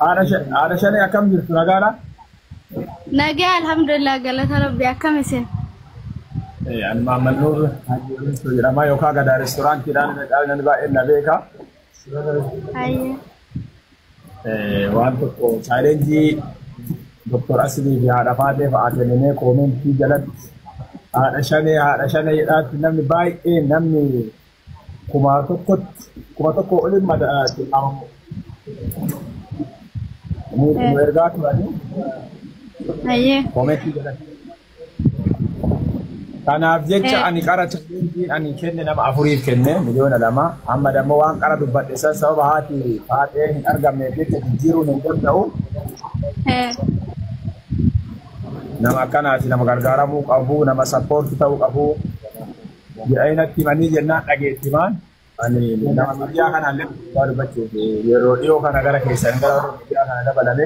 Ada shani akam jirtu nagara? Nagaa alhamdulillah galata rabbi akkam isin. Ani Muhammad Nur jedhama yookaan gadaa restoraantiidhaan midhaan baay'een na beeka. Ayya. Waan tokko chaalenjii Dr. Asli fi haadha Faatee fa'aa kennamee koomentii jalatti haadha shanee jedhaatti namni baay'een namni kuma tokko oliin madaa'aatti qabamu. Ni ergaa turanii. Ayya. Koomentii jalatti. Kanaaf jecha ani qara chaalenjii ani kenne nama afuriif kenne miliyoona 2 amma dammoo waan qara dubbadhe san sababa haati Faatee hin argamneef jecha jijjiiruun hin danda'u. Nama akkanaati nama gargaaramuu qabu nama sappoortii ta'uu qabu jedhanii manii jennaan dhageettimaan ani nama biyyaa kanallee dubbachuuf yeroo dhiyoo kana gara keessan gara biyyaa kana dabalame.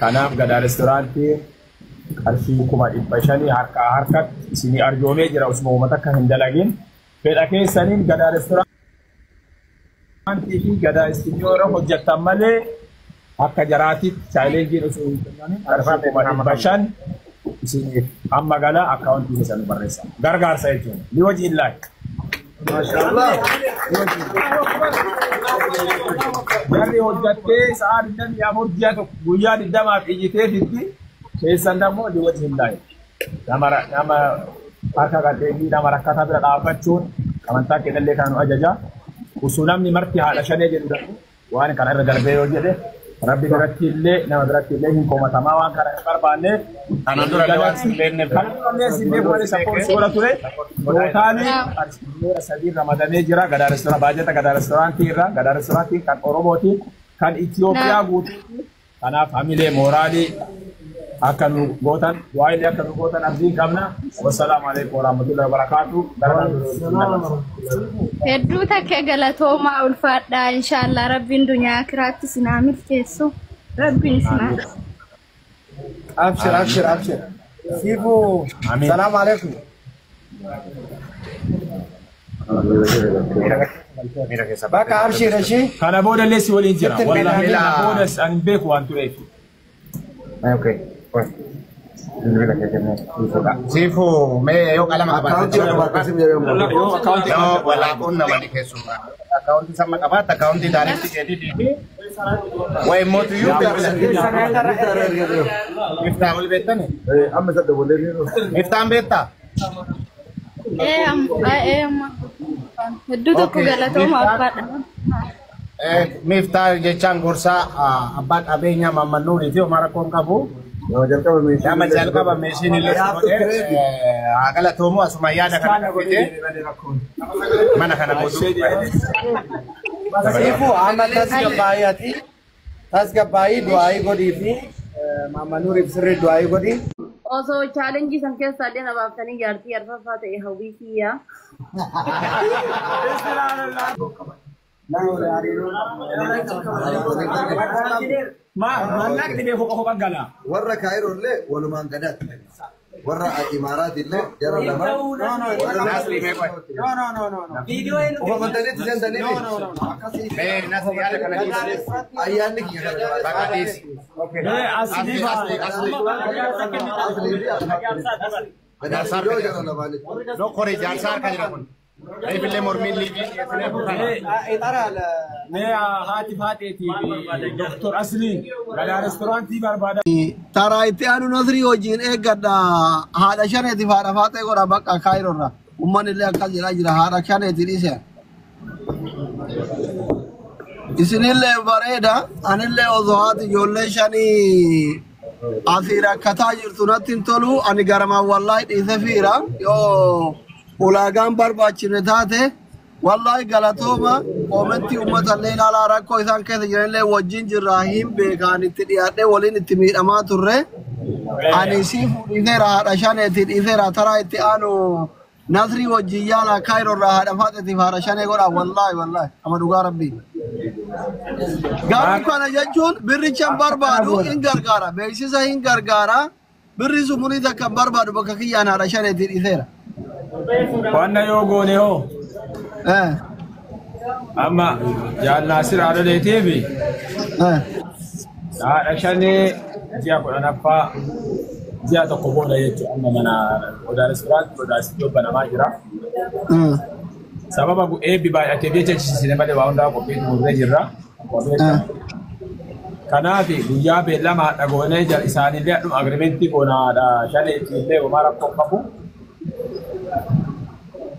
Kanaaf gadaa restoraantii qarshii 500 harkatti isinii arjoomee jira osuma uummata akka hin dalagin fedha keessaniin gadaa restoraantii fi gadaa istinyoora hojjettan malee akka jaraatiif chaalenjiin osoo hin kennamin qarshii 500 isiniif amma gala akkaawuntii keessan barreessa gargaarsa jechuun ni wajjin laay. Maashaallah. Jarri hojjettee sa'a 24 ji'a tokko guyyaa 20 iyyitee fitti keessan dammoo ni wajjin laay. Nama harka qal'ee nama rakkataa bira dhaabbachuun amantaa kennallee kan nu ajaja. Osoo namni marti haadha shanee jedhu waan kana irra darbee yoo jedhe Rabbi biratti illee nama biratti illee hin komatamaa waan kana hin barbaanne ana dura galaatti beekne kan illee boole sappoortii godha ture tootaali qarshii sadii ramadamee jira gadaa restoraantii baajata gadaa restoraantii irra gadaa restoraantii kan Oromooti kan Itoophiyaa guutuu kanaaf hamilee mooraalii akka nu gootan waa'ee akka nu gootan abdii qabna. Wassalaamu alaykum warahmatullahi wabarakatuh. Hedduu takka galatoomaa ulfaadhaa inshallah rabbiin dunyaa akiraatti sinaa milkeessu rabbiin sinaa. Abshir. Sifu. Assalamu alaykum. Baka abshir ashi. Kana booda illee si waliin jira. Wallahi kana booda ani beeku waan tureef. Okay. Sifu me yo kalama kabaati. Yo wala kunna wali kesuma. Akaunti sama kabaata akaunti direct edit. Way motu yu Ifta wal betane. Amma sadda wal Ifta beta. Amma. Hedduu tokko galatooma abbaadha. Mifta jechaan gorsa abbaa qabeenya Muhammad Nuuri fi Umar Koon qabu. Nama jalqaba meeshiin illee galatoomu asuma yaada kana fide mana kana godhu. Sifu amma tasgabbaayii du'aayii godhii fi Muhammad Nuuri sirrii du'aayii godhii. Osoo chaalenjii san keessaa illee na baaftanii jaartii arfaffaa ta'e hawwii kiyyaa. Maallaqni beeku qofa gala. Warra Kaayiroo illee walumaan gadaatti. Warra Imaaraat illee jara lama. No. Ofa bandanitti sentanii. Ayyaanni kiyya Aibile mormin libi haati Faateetii Dr. Asli gadaa restoraantii barbaada. Taraa itti aanu Nasrii wajjin eeggadha haadha shaneetiif haadha Faatee godha bakka Kaayiroorra ummanni illee akkas jedhaa jira haadha shaneetii dhiise. Isinillee bareeda anillee osoo haati ijoollee shanii asii rakkataa jirtu natti hin tolu ani garamaan wallaahi dhiise fiira yoo ulaagaan barbaachifne taate wallahi galatooma koomenti ummata illee ilaalaa rakkoo isaan keessa jiranillee wajjin jirraa hin beekaan itti dhiyaadhee waliin itti miidhamaa turre ani siifu dhiiseera haadha shaneetii dhiiseera taraa itti aanu Nasrii wajjin yaala Kaayiroorraa haadha Faateetiif haadha shanee godha wallahi ama dhugaa rabbii. Gaafa kana jechuun birrichaan barbaadu hin gargaara beeksisa hin gargaara birri sumurii takka barbaadu bakka kiyyaan haadha shaneetii dhiiseera. Wanna yoo goone hoo أما يا ناصر على التيفي عشان جاكو أنا فا زيادة قبولة يجي أما منا ودا رستوران ودا استيو بنا ما جرا سبب أبو إيه بيبقى أتبيه تجي سينما ده واندا كوبي مودة جرا كنافي بيا بيلا ما أقولنا جال إنسان اللي أدم أغريمنتي كونا دا شان إتيلي ومارا كوكابو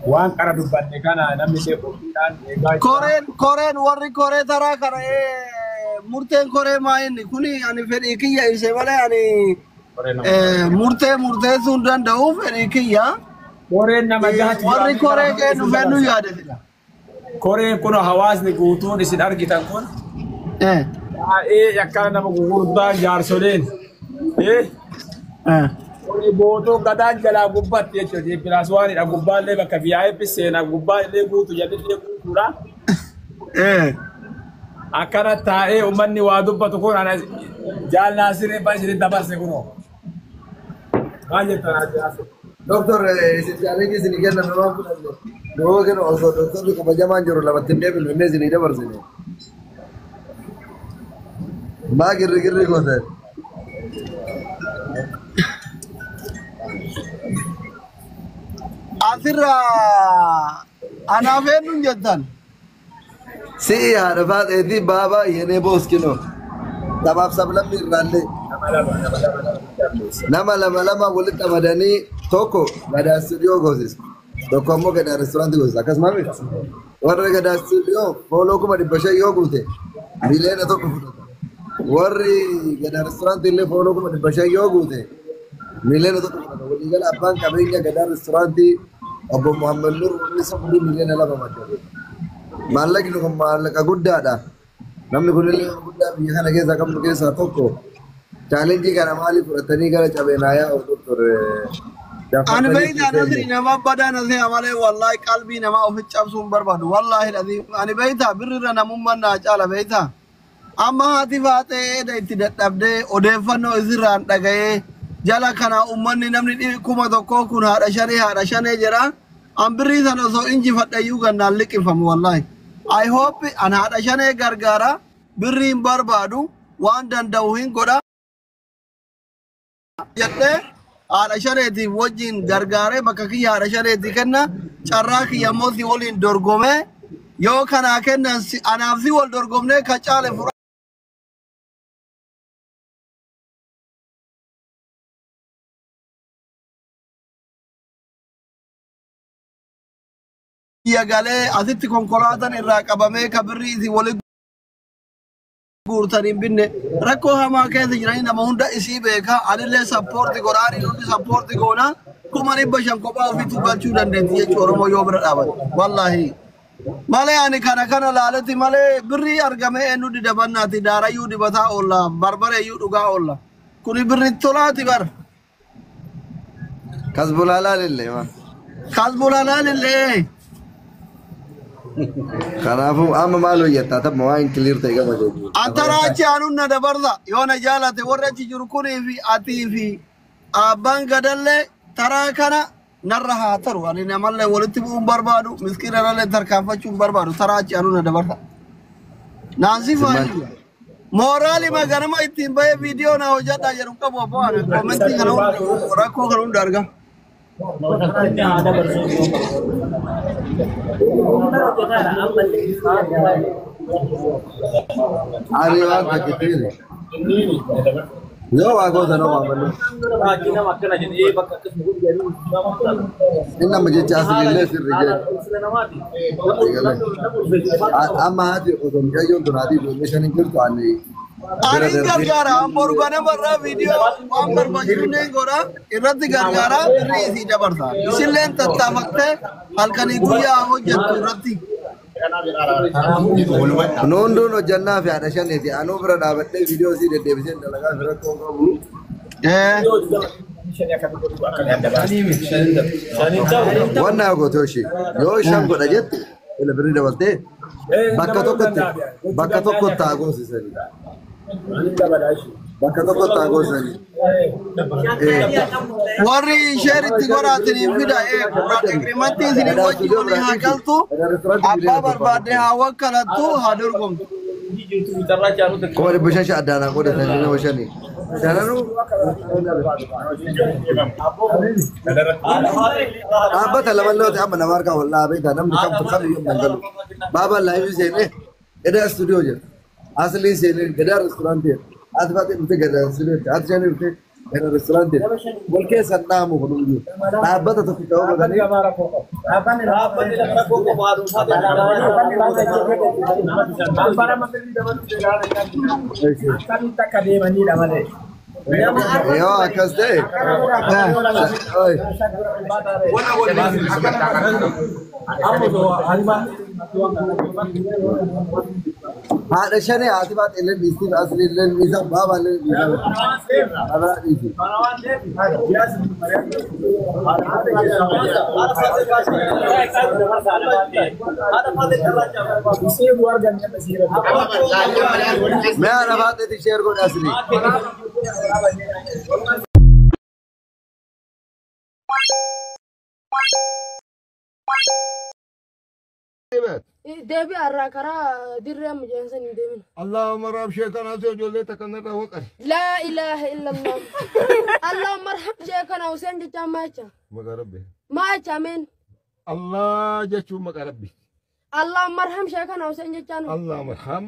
وان كارا دبان كنا نمشي كورين كورين وري كوري ترى كنا مرتين كوري ما إني كوني يعني فريقية إيش ولا يعني مرتين سندان داو فريقية كورين نما جهات وري كوري كأنه فنو ياده كورين كنا حواس نقطون إسدار كتان كون يكان نما غوردا جارسولين Boto kadang jalan gubat ya jadi piraswani na gubat le baka VIP na gubat le gutu jadi le gutura akara tae umanni wadu patu ko ana jal nasire pa sire dabar se kuno kaje tara doctor sini ke sini kan nama aku do kan also doctor ko bajaman joro la batinde bil ne sini dabar sini ba girri ko sir Akhirnya, anak venun jatan. Si harafat edi baba yene bos kilo. Tabab sablam mirrande. Nama lama bolit tamadani toko gada studio gozis. Toko mo gada restaurant gozis. Akas mami. Warre gada studio follow ko mari basha yo gute. Milena toko. Warre gada restaurant le follow ko mari basha yo gute. Milena toko. Wali gala abang kabinya gada restaurant Abu Muhammad Nur wali sabdu milena la bama. Malaki no malaka gudda da. Namni kulli gudda bi khana ke zakam ke sa toko. Challenge kana mali puratani kana chabenaya aur doctor أنا بعيد عن أدري نما بدأ نزيه عمله والله قلبي نما أوفيت شابسون برباد والله العظيم أنا بعيدها بريرنا ممن ناجال بعيدها أما هاتي فاتة ده تدت أبدي أدفنو إزران تجاه جالا كنا أمني نمني كوما دكوا كنا هذا شانه جرا أم بريدها نزو إنجي فاتة يوغا نالك فهم والله I hope أنا هذا شانه غرغارا بريم بربادو وان دان داوين كودا جتة Ada syareti wajin gargare maka kiya ada syareti kena cara kiya mozi wolin dorgome yo kana kena anafsi wol dorgomne kacale fura ya gale asitti konkolatan irra qabame kabri si woli Gurtanin binne rakko hama keessa jirani nama hunda isii beeka anillee sappoorti godhaani hundi sappoorti goona kuma dhibba shan kophaa ofiitu galchuu dandeetti jechuu Oromoo yoo bira dhaabate wallaahi malee ani kana laaletti malee birrii argame eenyu didabannaati daarayyuu dibataa oolla barbareeyyuu dhugaa oolla kuni birri tolaati bar kasbulaalaalillee Kanaafuu amma maaloo jettaa tapha waan clear ta'e gama jechuudha. Antaraachi aanunna dabarsa yoo na jaalate warra achi jiru kunii fi atii fi abbaan gadallee taraa kana narra haa taru ani namallee walitti bu'uun barbaadu miskiinallee tarkaanfachuun barbaadu taraachi aanunna dabarsa. Naansi faayii mooraali maganama ittiin bahee viidiyoo na hojjadhaa jedhu qabu abbaa ana koomentii kana rakkoo kana hunda argaa. Ari waan fakkiitiin. Yoo waa goota nama malu. Inna majecha asilillee sirri jee. Amma haati osoo mi'ayyoon tunaatii ijoollee shanii jirtu ani. Ani gargaara amboru kana barra video waan barbaachisu ne godha irratti gargaara irri isii dabarsa isilleen tattaafattee halkanii guyyaa hojjettu irratti Nunduun hojjannaa fi haadha shaneeti anuu bira dhaabadhee viidiyoo isii deddeebisee dalagaa firakkoon qabu. Wannan gootoo ishee yoo ishaan godha jette ila birrii dabaltee bakka tokkotti haa goosisanii. Bakka tokko taagosani. warri sheeritti godhatanii fida quraat agreementii isin wajjin haa galtu abbaa barbaadde haa wakkalattu haa dorgomtu. Kuma dhibba shan addaanaa godhatanii nama shanii. Sananu dhaabbata lamallooti amma nama harkaa wal dhaabee gaa namni kamtu kamiyyuu hin galu. Baabaan laayivii seenee gadaa istuudiyoo jedha. Asliin seenee gadaa reesturaantii jedha. Ati faatee dhuftee gadaa istuudiyoo jedha. Ati shanii dhuftee gadaa reesturaantii jedha. Wal keessan dhaamu kun hundi dhaabbata tokko ta'uu godhanii. Yo, akkas ta'e. Haadha shanii haati baate illee dhiistii asli illee dhiisa baaba illee dhiisa. Abaa dhiisi. Mee haadha baateeti ishee ergoodha asli. deebi arraa karaa dirree mujaansan hin deemin. Allahumma raab sheekana se ijoollee takkanarra waqan. Laa ilaaha illallah. Allahumma raab sheekana Hussein jechaan maacha. Maqaa rabbi. Maacha ameen. Allah jechuun maqaa rabbi. Allahumma raab sheekana Hussein jechaan. Allahumma raab.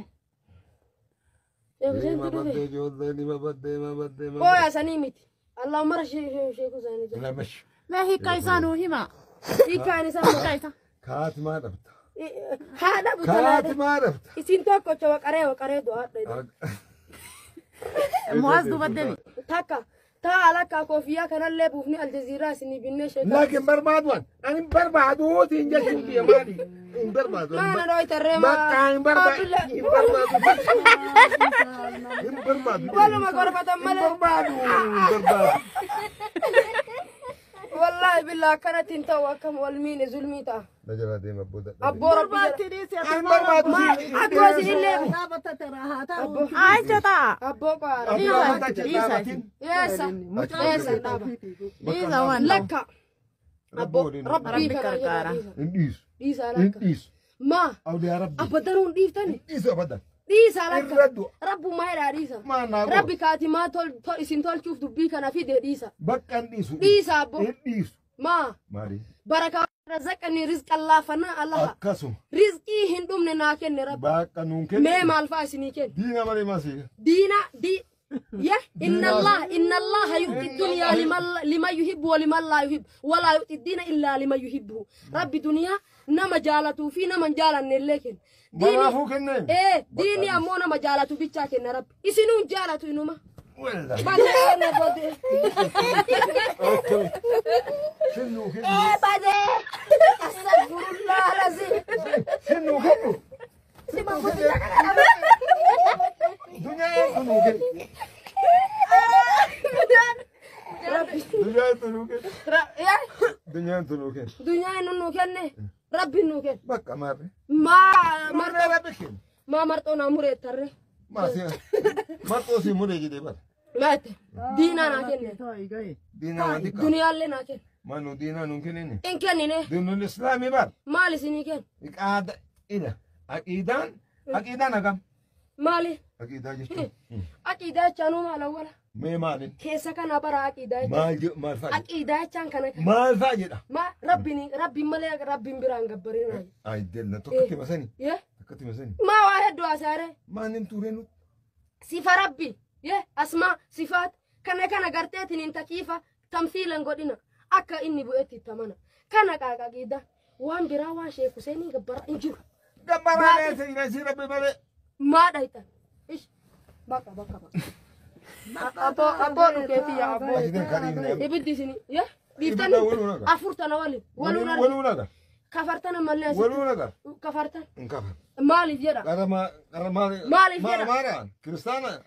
Hussein badde ijoollee nima badde. Kooya sanii miti. Allahumma raab sheeku isaanii jechaan. Lamash. ما هي كايسانو هما Hiikaan isaa كايسا Kaati maa dhabta. haadha Kaati butalaadha. maa dhabta. Isin tokko waqaree du'aadha. مواز دو بدمي Takka taa alakkaa koofiyyaa kanallee buufni aljaziiraa isinii binnee sheekaa. Laakiin barbaaduwan ani barbaaduuti hin jechuun biyya maali hin barbaadu. Maana dhooytarree Bakka hin barbaadu. Waluma gorfatan malee. Hin barbaadu. Wallahi billah kanatin ta'u akkam walmiine zulmii ta'a. Najala deema booda. Abboo rabbi Hin barbaadu. abboo isinillee عايشة abboo qaara. Eessa dhaaba. إذا وين Lakka abboo rabbii kana karkaara. Hin dhiisu. dhiisaa Hin lakka. dhiisu. Maa Awliyaa rabbi. abbadaruun dhiiftani. Dhiisu abadan. Dhiisaa lakka. Irraddu. Rabbummaa jedhaa dhiisa. Maanaa Rabbi kaatimaa isin tolchuuf dubbii kana fide dhiisa. bakka hin dhiisu. Dhiisa abboo. Hin dhiisu. Maa Maali? barakaa razaqanii rizqa laafana allaha. Akkasuma. Rizqii hin dhumne naa kenne rabbi. Bakka nuun kennu. Mee maal fa'aa isinii kenna? Diina malee masii. يا إن الله يؤتي الدنيا لمن يحب ولمن لا يحب ولا يؤتي الدين إلا لمن يحبه رب الدنيا نما جالته في نما جالن لكن برافو كنن. ديني أمونا ما جالته بيتشاكن رب إسنون جالته إنما والله. ما جالنا بدي شنو كنن. بدي أستغفر الله العظيم شنو كنن. دنيا شنو كنن. دنيا شنو كنن. دنيا شنو كنن. دنيا إنه كنه ربي إنه كن bakka maarre. ما Marree rabbi kennu. ما مرتونا مريت ترى Maasii. Marxoo si muree jedhee bara. مات دينا ناكن Diinaa wanti qaba. دنيا اللي ناكن Manu diinaa nuun kennine. إن كنني Diinul islaamii bara. مالي سنيكن Qaada ila. Aqiidaan hagam. مالي Aqiidaa jechuun. عقيدة كانوا ما الأول Mee maalin. كيسا كان برا عقيدة Maal fa'a. عقيدة كان Maal fa'a jedha. ما ربي ملك ربي بران قبرين Ay delna tokkotti masani. يه Tokkotti masani. ما واحد دوا ساره Maanin turee nuti. صفة ربي يه أسماء صفات كان قرتين انت كيف تمثيلا قدنا أكا إني بؤتي تمانا كان عقيدة وان برا وان شيخ حسيني قبر إنجور Gabbaraalee seenaa rabbi malee. ما دايتا إيش بكا أبو نكتي يا أبو Ajideen kariimne. يبدي سني يه Ibidda بيفتني waluu naga. أفرتنا ولي Waluu naga. كفرتنا مالي Waluu naga. كفرتنا Hin kafar. مالي جرا Gara maali. Maaliif jedha? Maaraan. Kiristaana.